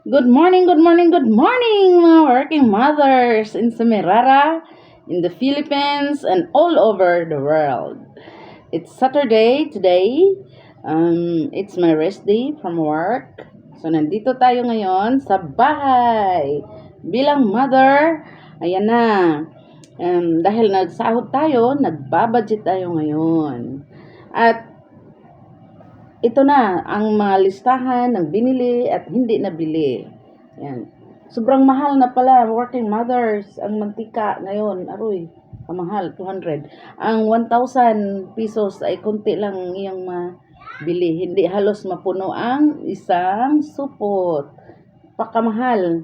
Good morning, good morning, good morning, mga working mothers in Semirara, in the Philippines, and all over the world. It's Saturday today. It's my rest day from work. So, nandito tayo ngayon sa bahay. Bilang mother, ayan na. Dahil nagsahod tayo, nagbabudget tayo ngayon. At ito na ang mga listahan ng binili at hindi nabili. Yan. Sobrang mahal na pala, working mothers, ang mantika ngayon. Aroy, kamahal, 200. Ang 1,000 pesos ay konti lang iyang mabili. Hindi halos mapuno ang isang supot. Pakamahal.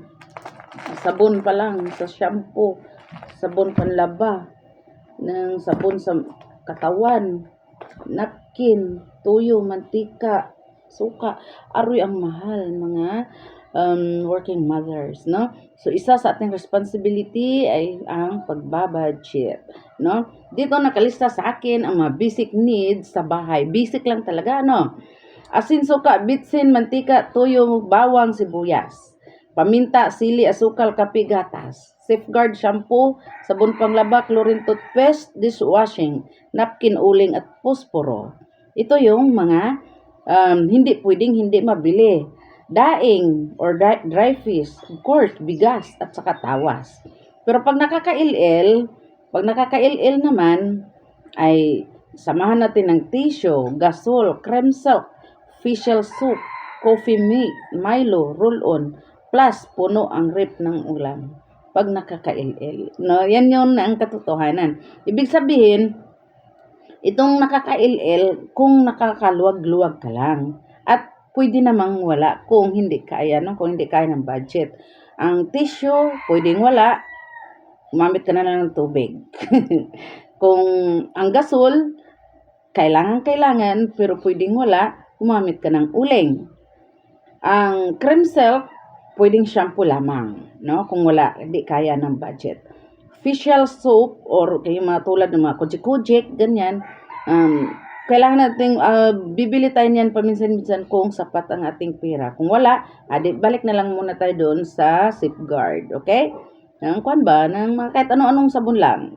Sabon pa lang sa shampoo, sabon panlaba, ng sabon sa katawan, napkin, tuyo, mantika, suka. Aroy ang mahal mga working mothers, no? So isa sa ating responsibility ay ang pagbabudget, no? Dito nakalista sa akin ang mga basic needs sa bahay. Basic lang talaga, no? Asin, suka, bitsin, mantika, tuyo, bawang, sibuyas, paminta, sili, asukal, kape, gatas, safeguard, shampoo, sabon panglaba, chlorine toothpaste, dishwashing, napkin, uling, at posporo. Ito yung mga hindi pwedeng hindi mabili. Daing or dry fish, of course, bigas at saka tawas. Pero pag nakaka-il naman, ay samahan natin ng tissue, gasol, cream silk, facial soap, coffee mate, Milo, roll-on, plus puno ang rep ng ulam pag nakaka-il. No, yan yun ang katotohanan. Ibig sabihin, itong nakaka-il kung nakakaluwag-luwag ka lang. At pwede namang wala kung hindi kaya, no? Kung hindi kaya ng budget. Ang tissue, pwedeng wala. Gumamit ka na lang ng tubig. Kung ang gasol, kailangan, pero pwedeng wala, gumamit ka ng uling. Ang cream silk, pwedeng shampoo lamang, no? Kung wala, hindi kaya ng budget. Facial soap or yung mga tulad ng mga kojik-kojik, ganyan, kailangan nating bibili tayo niyan paminsan-minsan kung sapat ang ating pera. Kung wala, balik na lang muna tayo doon sa safeguard, okay? Ang kwan ba, ng kahit ano-anong sabon lang.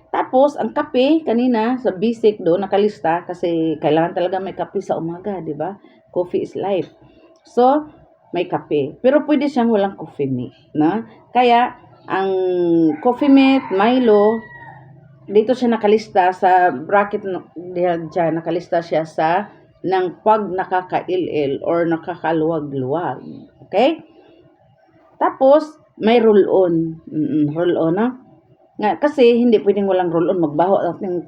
Tapos, ang kape, kanina, sa basic doon, nakalista, kasi kailangan talaga may kape sa umaga, di ba? Coffee is life. So, may kape. Pero pwede siyang walang coffee mate, no? Kaya, ang coffee mate, Milo, dito siya nakalista sa bracket diyan, nakalista siya sa ng pag nakaka-il or nakakaluwag-luwag. Okay? Tapos, may roll-on. Roll-on, no? Nga, kasi hindi pwedeng walang roll-on. Magbaho ating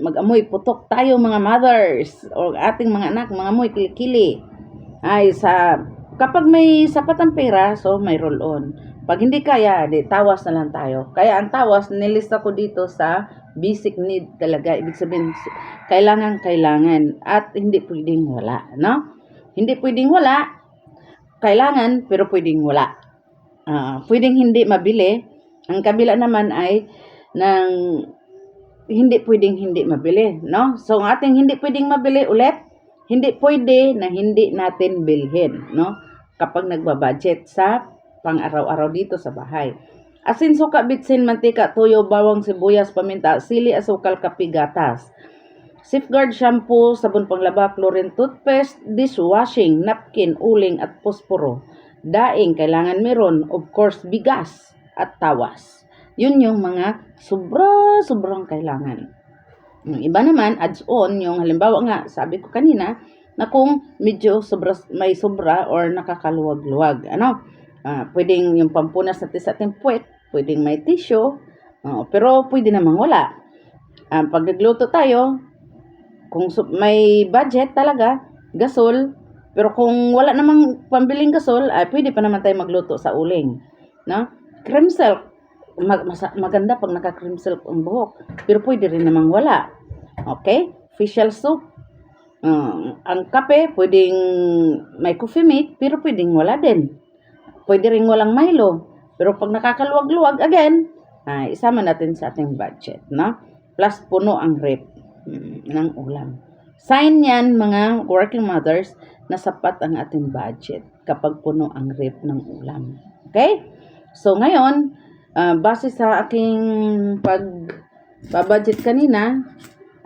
mag-amoy putok tayo mga mothers o ating mga anak, mga amoy kilikili. Ay, kapag may sapat ang pera, so may roll-on. Pag hindi kaya, tawas na lang tayo. Kaya ang tawas, nilista ko dito sa basic need talaga. Ibig sabihin, kailangan. At hindi pwedeng wala, no? Hindi pwedeng wala, kailangan, pero pwedeng wala. Pwedeng hindi mabili. Ang kabila naman ay ng hindi pwedeng hindi mabili, no? So, ang ating hindi pwedeng mabili ulit, hindi pwede na hindi natin bilhin, no? Kapag nagbabudget sa pang-araw-araw dito sa bahay. Asin, suka, bitsin, mantika, tuyo, bawang, sibuyas, paminta, sili, asukal, kape, gatas. Safeguard shampoo, sabon panglaba, chlorine toothpaste, dishwashing, napkin, uling, at posporo. Daing, kailangan meron, of course, bigas at tawas. Yun yung mga sobrang kailangan. Yung iba naman, adds on, yung halimbawa nga, sabi ko kanina, na kung medyo may sobra or nakakaluwag-luwag. Pwedeng yung pampunas natin sa ating puwet, pwedeng may tissue, pero pwede namang wala. Pag nagluto tayo, kung may budget talaga, gasol, pero kung wala namang pambiling gasol, pwede pa naman tayo magluto sa uling. No? Cream silk, maganda pag naka-cream silk ang buhok, pero pwede rin namang wala. Okay? Facial soap. Ang kape, pwedeng may coffee mate, pero pwedeng wala din. Pwede rin walang Milo. Pero pag nakakaluwag-luwag, again, isama natin sa ating budget. No? Plus, puno ang rep ng ulam. Sign yan, mga working mothers, na sapat ang ating budget. kapag puno ang rep ng ulam. Okay? So ngayon, base sa aking pagbabudget kanina,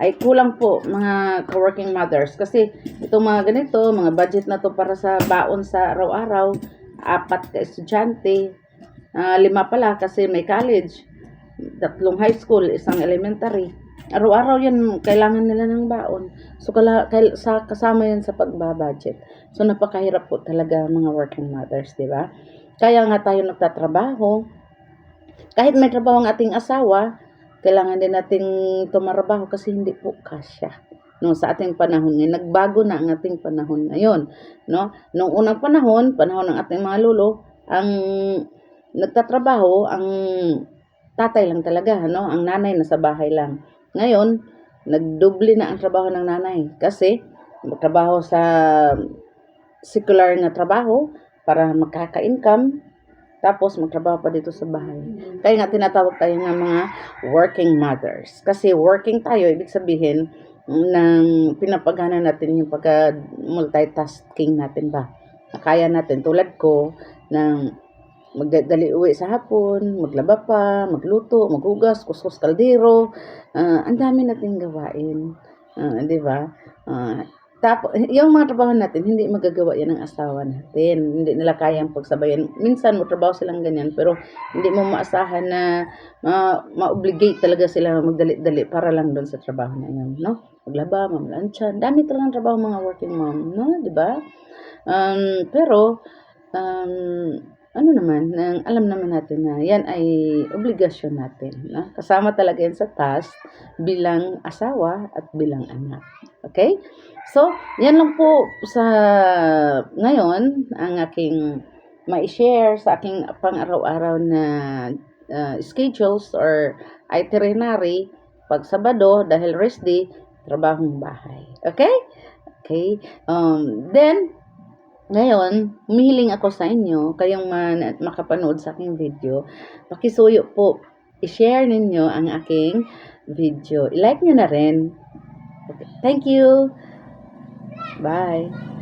ay kulang po mga ka-working mothers. Kasi itong mga ganito, mga budget na to para sa baon sa araw-araw, 4 ka estudyante, 5 pala kasi may college, 3 high school, 1 elementary. Araw-araw yan, kailangan nila ng baon. So, kasama yan sa pagbabudget. So, napakahirap po talaga mga working mothers, di ba? Kaya nga tayo nagtatrabaho. Kahit may trabaho ang ating asawa, kailangan din nating tumarabaho kasi hindi po kasya. No, sa ating panahon ngayon, nagbago na ang ating panahon ngayon. No? Noong unang panahon ng ating mga lolo, ang nagtatrabaho, ang tatay lang talaga, no? Ang nanay nasa bahay lang. Ngayon, nagdoble na ang trabaho ng nanay kasi magtrabaho sa secular na trabaho para makaka-income, tapos magtrabaho pa dito sa bahay. Kaya nga tinatawag tayo ng mga working mothers. Kasi working tayo, ibig sabihin, ng pinapagana natin yung pagka-multitasking natin ba. Kaya natin, tulad ko, ng magdali uwi sa hapon, maglaba pa, magluto, maghugas, kuskus kaldero. Ang dami nating gawain. Di ba? Tapos, yung mga trabaho natin, hindi magagawa yan ng asawa natin. Hindi nila kayang pagsabayan. Minsan, trabaho silang ganyan, pero hindi mo maasahan na ma-obligate talaga sila magdali-dali para lang doon sa trabaho na yun, no? Maglaba, mamlansya. Dami talagang trabaho mga working mom, no? Diba? Pero, ano naman, alam naman natin na yan ay obligasyon natin. No? Kasama talaga yan sa task bilang asawa at bilang anak. Okay? So, yan lang po sa ngayon ang aking ma-share sa aking pang-araw-araw na schedules or itinerary pag Sabado dahil rest day, trabahong bahay. Okay? Okay? Then, ngayon, humihiling ako sa inyo, kayong makapanood sa aking video, pakisuyo po, i-share ninyo ang aking video. I-like nyo na rin. Okay. Thank you. Bye.